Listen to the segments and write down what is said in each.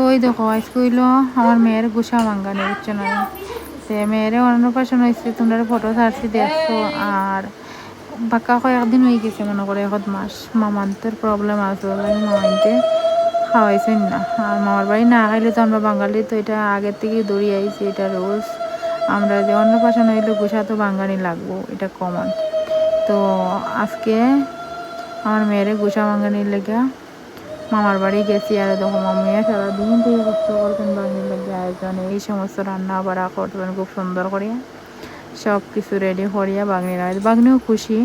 ওই দেখো আজকে হইলো আমার মেয়ের গুসা মাঙ্গানি বুঝছো না, সে মেয়েরে অন্নপ্রাশন হয়েছে, তোমরা ফটো ছাড়ছি দেখছো। আর বাক্কা কয়েকদিন হয়ে গেছে, মনে করে 1 মাস। মামান্তর প্রবলেম আছে, মামাইতে খাওয়াইছেন না। আর মামার বাড়ি না খাইলে তো আমরা বাঙালি, তো এটা আগের থেকেই দৌড়িয়ে আইছি, এটা রোলস। আমরা যে অন্নপ্রাশন হইলে গুসা তো বাঙালি লাগবো, এটা কমন। তো আজকে আমার মেয়েরে গুসা বাঙানির লেগে মামার বাড়ি গেছি। আর দেখো মামিয়া সারাদিন থেকে কষ্ট করতেন বাঙালির লেগে আয়োজনে, এই সমস্ত রান্না বাড়া করতেন খুব সুন্দর করিয়া, সব কিছু রেডি করিয়া বাগনির আয়োজন। বাগনিও খুশি।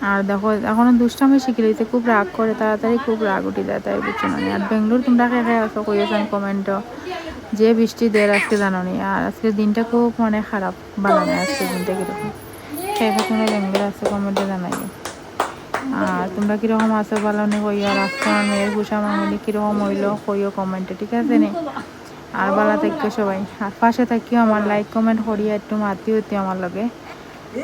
আর দেখো এখনো দুষ্টামি শিখে রয়েছে, খুব রাগ করে তাড়াতাড়ি, খুব রাগ উঠে যায়, তাই বুঝছো না। আর বেঙ্গলোর তোমরা খেয়ে আসো কইয়েছেন কমেন্টও, যে বৃষ্টি দের আজকে জানো নি। আর আজকের দিনটা খুব মানে খারাপ, ভালো না আজকের দিনটা কীরকম। খেয়ে তোমরা বেঙ্গলোর আসো কমেন্টে জানাইও। আর তোমরা কীরকম আছো ভালো নি কইও। আর আজকে আমার মেয়ের গুসা মামুনি কীরকম হইলো কইও কমেন্টে, ঠিক আছে নি। আর ভালো থাকো সবাই, আর পাশে থাকিও আমার, লাইক কমেন্ট করিয়া একটু মাতি হইতে আমার লগে।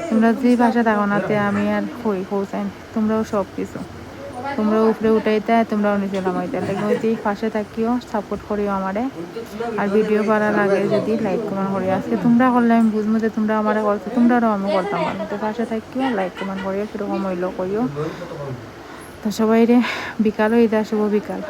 তোমরা যে পাশে থাকো নাতে আমি আর হই পৌঁছাই, তোমরাও সব কিছু, তোমরাও উপরে উঠাইতে, তোমরাও নিচে নামাইতে, হইতেই পাশে থাকিও, সাপোর্ট করিও আমারে। আর ভিডিও করার আগে যদি লাইক কমেন্ট করিও, আজকে তোমরা করলে আমি বুঝবো যে তোমরা আমারে করছো, তোমরাও আমি করতাম পারো। তো পাশে থাকিও, লাইক কমেন্ট করিও, কীরকম হইলো কইও। তো সবাই রে বিকাল হইতে, শুভ বিকাল।